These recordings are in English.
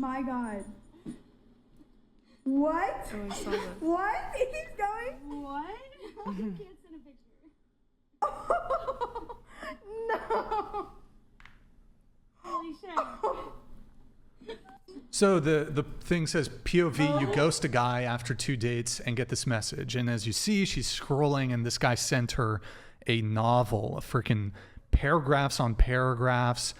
my God. What? Oh, I saw that. What? It keeps going? What? You can't send a picture. Oh, no. Holy shit. So the thing says POV, you ghost a guy after 2 dates and get this message. And as you see, she's scrolling and this guy sent her a novel, a freaking paragraphs on paragraphs.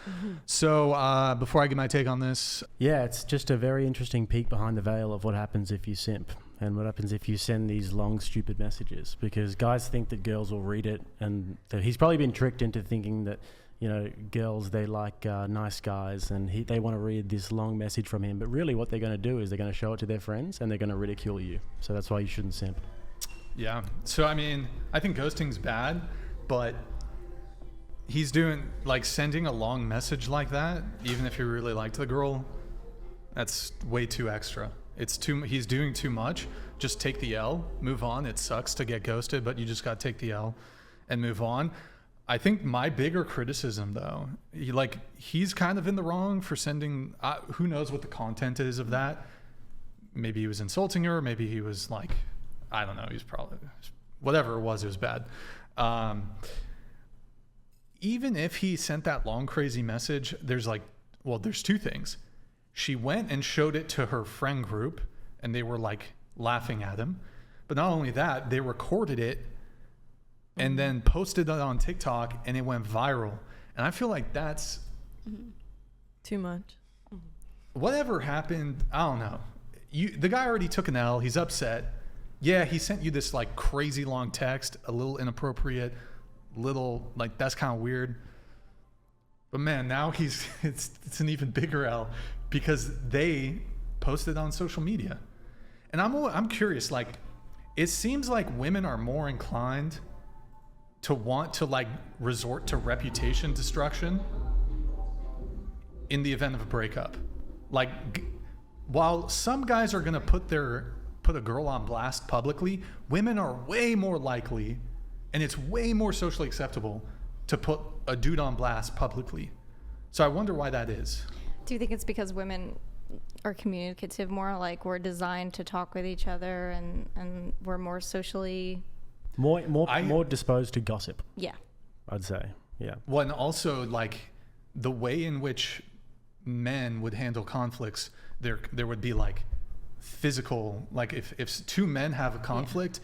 So before I get my take on this, Yeah, it's just a very interesting peek behind the veil of what happens if you simp and what happens if you send these long, stupid messages. Because guys think that girls will read it, and he's probably been tricked into thinking that, you know, girls, they like nice guys, and they want to read this long message from him. But really what they're going to do is they're going to show it to their friends and they're going to ridicule you. So that's why you shouldn't simp. yeah. So, I mean, I think ghosting's bad, but he's doing, like, sending a long message like that, even if you really liked the girl, that's way too extra. He's doing too much. Just take the L, move on. It sucks to get ghosted, but you just got to take the L and move on. I think my bigger criticism, though, he's kind of in the wrong for sending, who knows what the content is of that. Maybe he was insulting her. Maybe he was like, I don't know. He's probably, whatever it was bad. Even if he sent that long, crazy message, there's 2 things. She went and showed it to her friend group, and they were like laughing at him. But not only that, they recorded it and then posted it on TikTok, and it went viral. And I feel like that's Too much. whatever happened. I don't know. The guy already took an L. He's upset. Yeah, he sent you this like crazy long text, a little inappropriate, that's kind of weird. But man, now it's an even bigger L because they posted on social media. And I'm curious, like, it seems like women are more inclined to want to like resort to reputation destruction in the event of a breakup. Like, while some guys are gonna put a girl on blast publicly, women are way more likely, and it's way more socially acceptable to put a dude on blast publicly. So I wonder why that is. Do you think it's because women are communicative more? Like, we're designed to talk with each other, and we're more socially... More disposed to gossip, Yeah. I'd say. Yeah. Well, and also, like, the way in which men would handle conflicts, there would be, like, physical... Like, if 2 men have a conflict,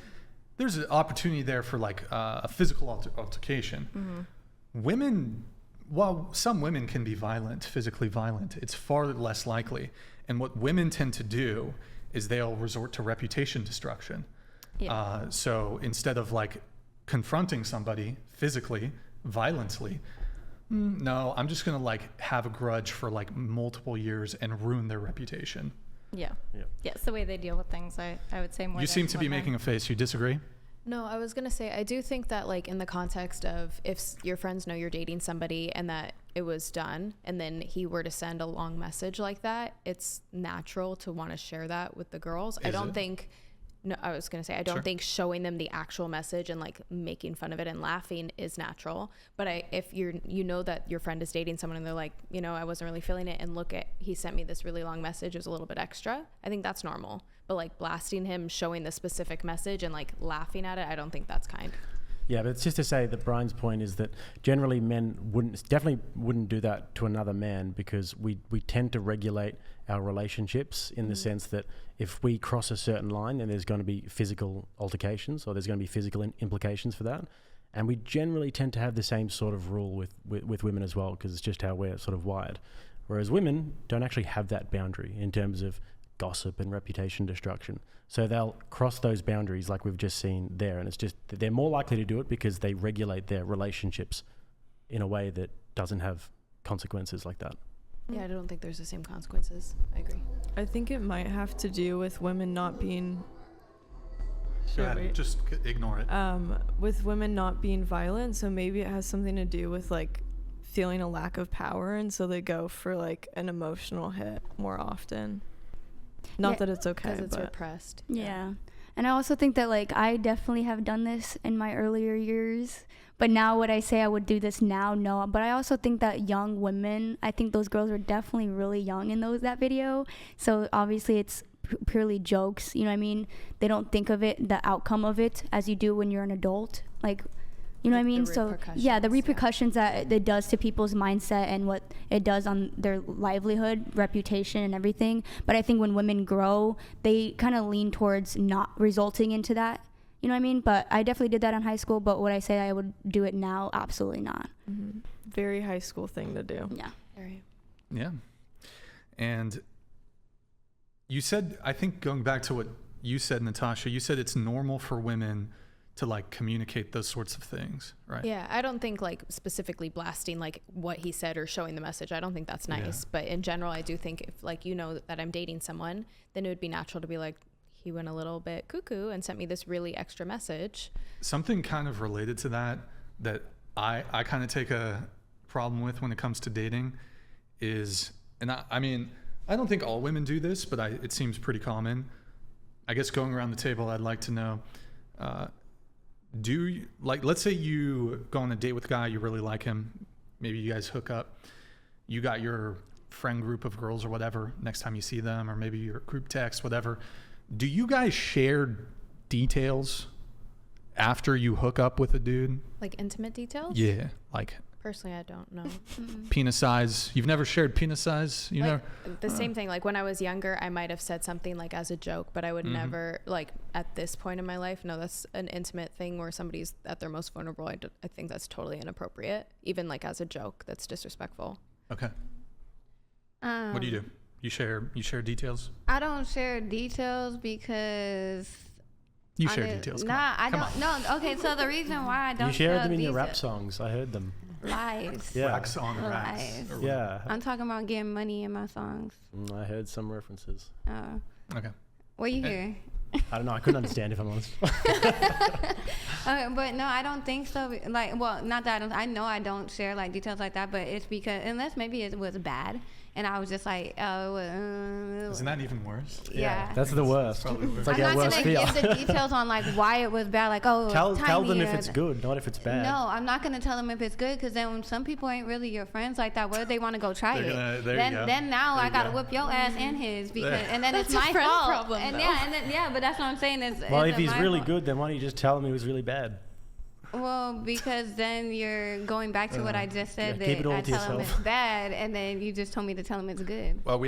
there's an opportunity there for, like, a physical altercation. Mm-hmm. Women... While some women can be violent, physically violent, it's far less likely. And what women tend to do is they'll resort to reputation destruction. Yeah. So instead of like confronting somebody physically, violently, no, I'm just going to like have a grudge for like multiple years and ruin their reputation. Yeah. Yeah, it's the way they deal with things, I would say more. You seem to be making a face. You disagree? No, I was going to say, I do think that, like, in the context of if your friends know you're dating somebody and that it was done, and then he were to send a long message like that, it's natural to want to share that with the girls. I don't think think showing them the actual message and, like, making fun of it and laughing is natural. But if you know that your friend is dating someone and they're like, you know, I wasn't really feeling it, and he sent me this really long message, it was a little bit extra, I think that's normal. But like blasting him, showing the specific message and like laughing at it, I don't think that's kind. Yeah, but it's just to say that Brian's point is that generally men definitely wouldn't do that to another man, because we tend to regulate our relationships in the sense that if we cross a certain line, then there's going to be physical altercations, or there's going to be physical implications for that. And we generally tend to have the same sort of rule with women as well, because it's just how we're sort of wired. Whereas women don't actually have that boundary in terms of gossip and reputation destruction. So they'll cross those boundaries like we've just seen there, and it's just they're more likely to do it because they regulate their relationships in a way that doesn't have consequences like that. Yeah, I don't think there's the same consequences. I agree. I think it might have to do with women not being... Go ahead, just ignore it. With women not being violent, so maybe it has something to do with like feeling a lack of power, and so they go for like an emotional hit more often. Not that it's okay, because it's but repressed. Yeah. And I also think that like I definitely have done this in my earlier years, but now would I say I would do this now? No. But I also think that young women, I think those girls were definitely really young in that video. So obviously it's purely jokes, you know what I mean? They don't think of it, the outcome of it, as you do when you're an adult. Like, you know what I mean? So yeah, the repercussions that it does to people's mindset and what it does on their livelihood, reputation, and everything. But I think when women grow, they kind of lean towards not resulting into that. You know what I mean? But I definitely did that in high school. But would I say I would do it now? Absolutely not. Mm-hmm. Very high school thing to do. Yeah. Yeah. And you said, I think going back to what you said, Natasha, you said it's normal for women to like communicate those sorts of things, right? Yeah, I don't think like specifically blasting like what he said or showing the message. I don't think that's nice. But in general, I do think if like you know that I'm dating someone, then it would be natural to be like, he went a little bit cuckoo and sent me this really extra message. Something kind of related to that I kind of take a problem with when it comes to dating is, and I mean, I don't think all women do this, but it seems pretty common. I guess going around the table, I'd like to know, do you, like, let's say you go on a date with a guy, you really like him, maybe you guys hook up, you got your friend group of girls or whatever next time you see them, or maybe your group text, whatever. Do you guys share details after you hook up with a dude? Like intimate details? Yeah, like personally, I don't know. penis size. You've never shared penis size? You know, the same thing. Like when I was younger, I might have said something like as a joke, but I would never, like at this point in my life, no, that's an intimate thing where somebody's at their most vulnerable. I think that's totally inappropriate. Even like as a joke, that's disrespectful. Okay. What do you do? You share details? I don't share details because You share details. Nah, I don't. No, okay. So the reason why I don't You shared share them in your rap details- songs. I heard them. Lies. Yeah. Racks on racks. Lies. Or- Yeah. I'm talking about getting money in my songs. I heard some references. Okay. What you hear? I don't know. I couldn't understand if I'm honest. Okay, but no, I don't think so. Like, well, not that I know I don't share like details like that, but it's because unless maybe it was bad, and I was just like, Isn't that even worse? Yeah. That's the worst. Probably worse. It's like I'm our not worst gonna fear. give the details on like why it was bad. Like, oh, Tell them if tiny it's good, not if it's bad. No, I'm not gonna tell them if it's good because then when some people ain't really your friends like that, what if they want to go try They're it? gonna- there you then go. then now There I you gotta go. whip your ass and his because Yeah. and then That's it's a my friend fault. problem, and though. yeah, but that's what I'm saying is. Well, is if it he's my really fault? good, then why don't you just tell him he was really bad? Well, because then you're going back to what I just said yeah, keep that it all I to tell him yourself. it's bad, and then you just told me to tell him it's good. Well, we